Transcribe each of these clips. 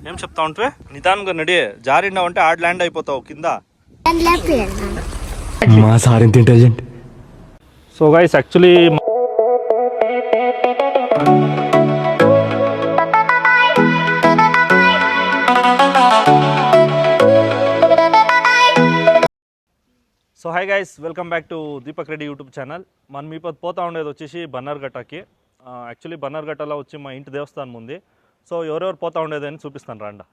ఏం చెప్తా ఉంటే నిదానంగా నడి, జారిండా అంటే ఆడ ల్యాండ్ అయిపోతావు కింద. మా సార్ ఎంత intelligent. So guys actually so hi guys, welcome back to Deepak Reddy YouTube channel. మనం ఇప్పుడు పోతా ఉండేది వచ్చేసి బన్నర్ఘట్టకి. యాక్చువల్లీ బన్నర్ఘట్టలో వచ్చి మా ఇంటి దేవస్థానం ఉంది. సో ఎవరెవరు పోతా ఉండేది అని చూపిస్తాను రాండా.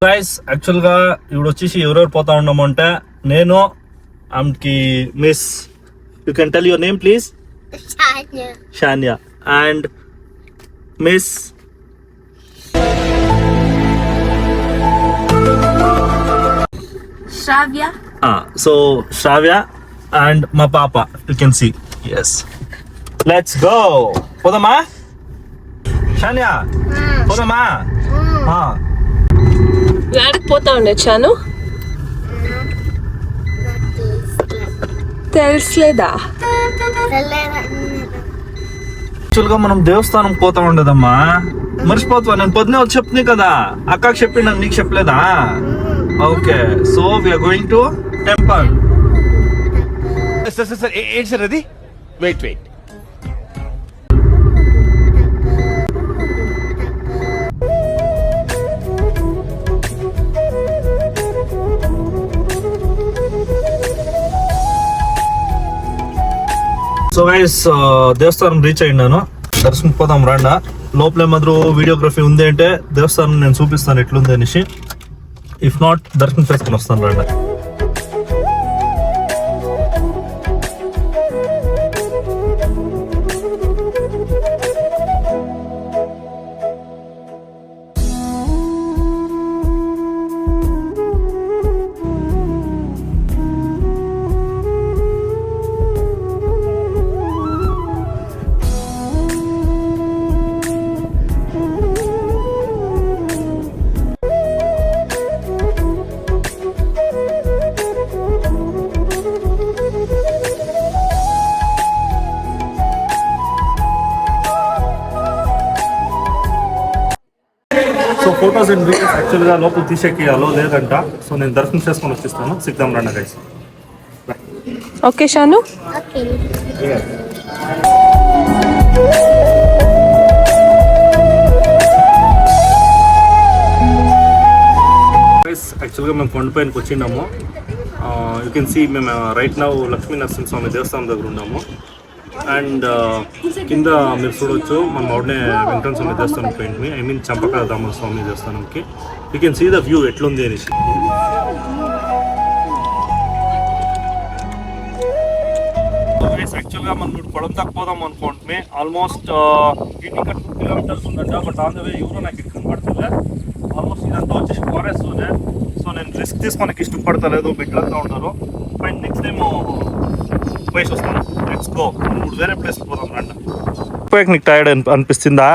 గైస్ యాక్చువల్గా ఇప్పుడు వచ్చేసి ఎవరెవరు పోతా ఉన్నాము అంటే, నేను ఆమెకి miss, you can tell your name please. Shanya. And miss Shravya. So Shravya and my papa, you can see. Yes, let's go. Podama Shania, podama. యాడికి పోతా ఉండొచ్చాను తెలుసులేదా? యాక్చువల్గా మనం దేవస్థానం పోతా ఉండదమ్మా, మర్చిపోతావా? నేను పొద్దునే వచ్చి చెప్తుంది కదా, అక్కకి చెప్పి నాకు నీకు చెప్పలేదా? Okay, so we're going to temple. Sir ఏంటి సార్ అది? వెయిట్ సో గైస్ దేవస్థానం రీచ్ అయినాను. దర్శనం పోదాం రాండా. లోపల మాత్రం వీడియోగ్రఫీ ఉంది అంటే దేవస్థానం నేను చూపిస్తాను ఎట్లుంది అనేసి. ఇఫ్ నాట్ దర్శనం చేసుకుని వస్తాను రాండా. సో ఫొటోస్ అండ్ వీడియోస్ యాక్చువల్గా లోపల తీసేకి అలో లేదంట. సో నేను దర్శనం చేసుకొని వచ్చేస్తాను. సిగ్దాం రండి గైస్. ఓకే షాను. యాక్చువల్గా మేము కొండపైనకి వచ్చినాము. యూ కెన్ సీ మేము రైట్ నౌ లక్ష్మీ నరసింహస్వామి దేవస్థానం దగ్గర ఉన్నాము. అండ్ కింద మీరు చూడవచ్చు మనం అవునే వెంకటరమణ స్వామి దేవస్థానం పోయింది, ఐ మీన్ చంపకాదామ స్వామి దేవస్థానంకి. You can see the view ఎట్లుంది అనేసి. యాక్చువల్గా మనం ఇప్పుడు పొలం దాకా పోదాం అనుకుంటున్నాం. ఆల్మోస్ట్ ఇక్కడ 2 కిలోమీటర్స్ ఉందంట. బట్ ఆన్ ద వే ఎవరో నాకు ఇక్కడ కనపడుతుందా. ఆల్మోస్ట్ ఇదంతా వచ్చేసి ఫారెస్ట్లోనే. సో నేను రిస్క్ తీసుకోనికి ఇష్టపడతలేదు, బిడ్డలంతా ఉన్నారు. అండ్ నెక్స్ట్ టైం పోయేసి వస్తాను. Let's go. ఇప్పుడు వేరే ప్లేస్ పోదాం రండి. పోయాక నీకు టైర్డ్ అనిపిస్తుందా?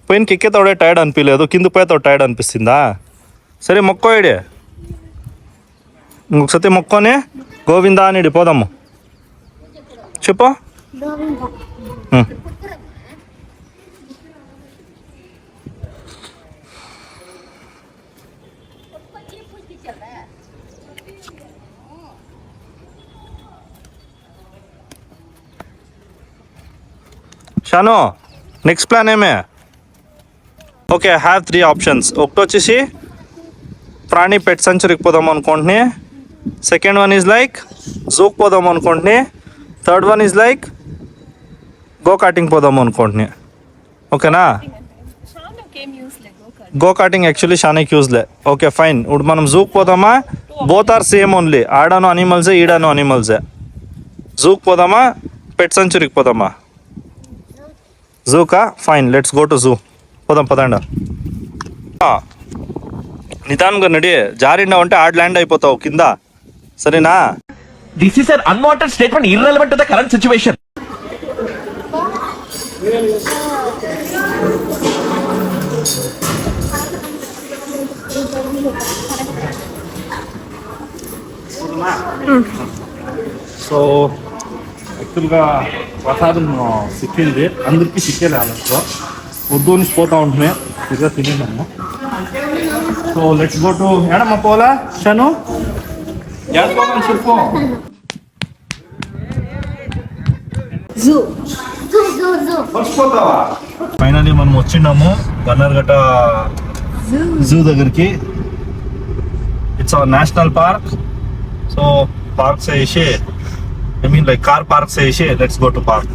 పోయినకి ఎక్కేతోడే టైర్డ్ అనిపించలేదు, కింద పోయేతో టైర్డ్ అనిపిస్తుందా? సరే మొక్కోడే, ఇంకొకసారి మొక్కొని గోవిందా అని పోదాము. చెప్పు. షాను, నెక్స్ట్ ప్లాన్ ఏమే? Okay, I have 3 options. ఒకటి వచ్చేసి ప్రాణి పెట్ సెంచరీకి పోదాం అనుకుంటుని. సెకండ్ వన్ ఈజ్ లైక్ జూకి పోదాం అనుకుంటుని. Third one is like go karting పోదాం అనుకుంటుని. ఓకేనా? గో కార్టింగ్ యాక్చువల్లీ షానకి యూజ్లే. Okay fine. ఇప్పుడు మనం జూకి పోదామా? Both are same only. ఆడాను అనిమల్సే, ఈడాను అనిమల్సే. జూకి పోదామా పెట్ సెంచరీకి పోదామా? జూకా? Fine, let's go to zoo. పోదాం పదండా. నిదానంగా నడి, జారిండా అంటే ఆడ ల్యాండ్ అయిపోతావు కింద, సరేనా? This is an unwanted statement, irrelevant to the current situation. So so యాక్చువల్గా ప్రసాదం సిక్కింది, అందరికీ సిక్కేది ఆలోచన వద్దు నుంచి పోతా ఉంటున్నాయి, ఇదిగా తినేదాము. సో లెట్స్ గో టు ఏడమ్మా పోలా షను ఏడుకోమని చెప్పు. ఫైనల్లీ మనం వచ్చినాము బన్నర్ఘట్ట జూ దగ్గరికి. It's our national park. So park से ऐसे I mean like car park से ऐसे let's go to park.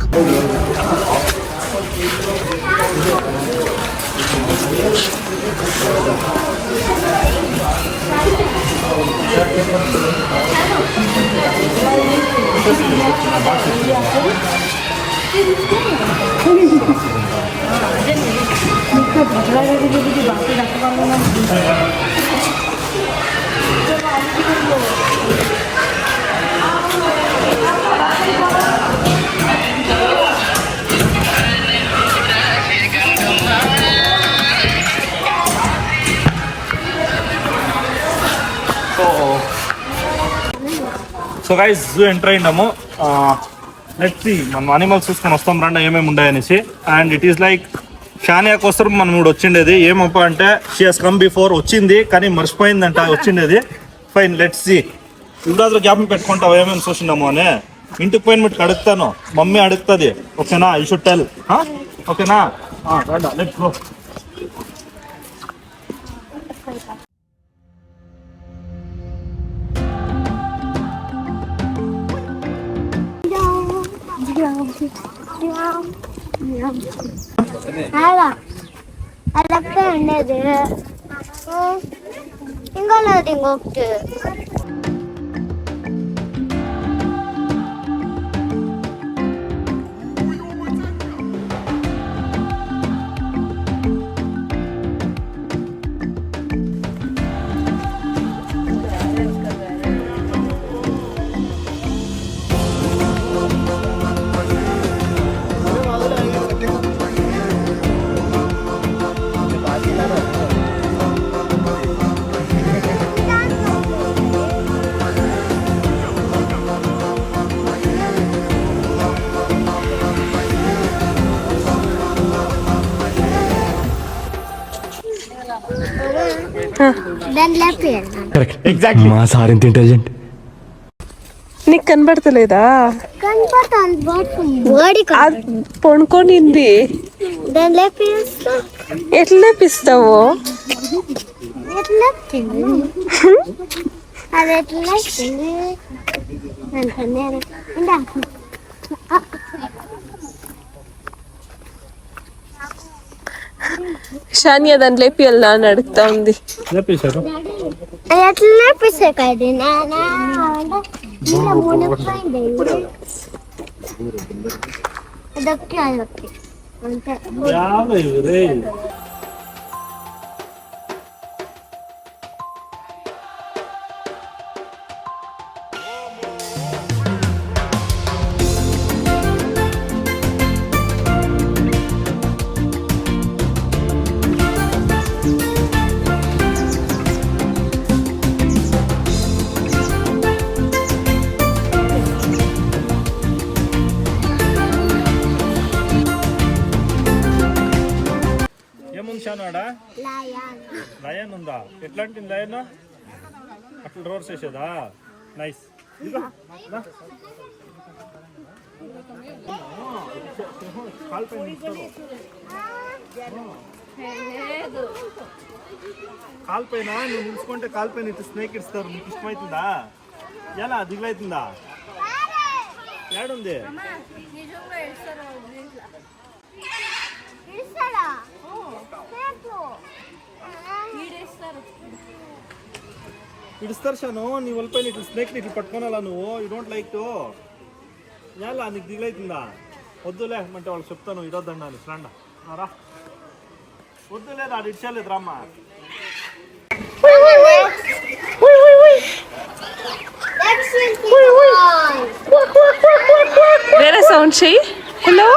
So guys zoo enter అయినాము. లెట్స్ సీ మనం అనిమల్స్ చూసుకొని వస్తాం రండి ఏమేమి ఉన్నాయనేసి. And it is like Shaniya కోసం మనం ఇప్పుడు వచ్చిండేది. ఏమప్ప అంటే షీ హస్ కమ్ బిఫోర్, వచ్చింది కానీ మర్చిపోయిందంట వచ్చిండేది. Fine let's see. ఇప్పుడు జ్ఞాపకం పెట్టుకుంటావు ఏమేమి చూసినాము అని. ఇంటికి పోయిన మట్టుకు అడుగుతాను, మమ్మీ అడుగుతుంది. ఓకేనా? You should tell. ఓకేనా? Let's go. అదొక్కటే ఉండేది ఇంకో లేదు ఇంకొకటి. మా సార్ ఎంత ఇంటెలిజెంట్. నీకు కనబడతలేదా? పొనుకోనింది. ఎట్లా లేపిస్తావు? అది ఎట్లా షానియా దాన్ని లేపి వెళ్ళా అని అడుగుతా ఉంది. ఎట్లా లేపిస్తా కది అదొక్కి అదొక్కి అంతే. లయన్ ఉందా? ఎట్లాంటి లయన్? అట్లా రోడ్స్ వేసేదా? నైస్. కాల్పైన నువ్వు నిలుచుకుంటే కాల్పైన ఇట్లా స్నేక్ ఇస్తారు. నీకు ఇష్టమవుతుందా? ఎలా దిగులవుతుందా? ఏడుంది? ఇడుస్తారు షాను. నీ వాళ్ళపైన ఇట్లా స్నేక్ ఇట్లా పట్టుకోనాలా నువ్వు? You don't like to. ఎలా నీకు దిగులవుతుందా? వద్దులే అంటే వాళ్ళకి చెప్తాను ఇరొద్దండి అని. రండా రా. వద్దులేదు అది ఇచ్చేలేదు రామ్మా. వేరే సౌండ్ చెయ్యి. Hello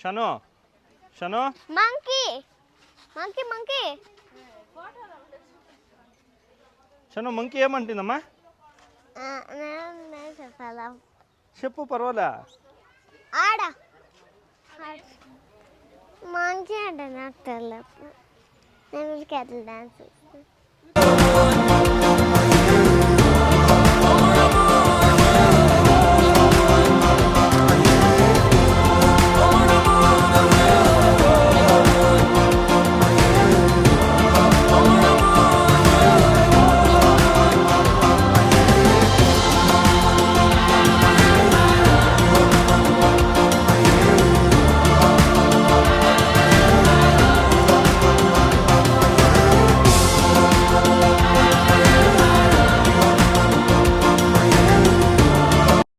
Shanu Shanu monkey monkey monkey Shanu monkey ఏమంటుందమ్మా నేను చెప్పాలా చెప్పు పర్వాలే ఆడ మంకీ అంటే నాకు తెలియదు నేను డాన్స్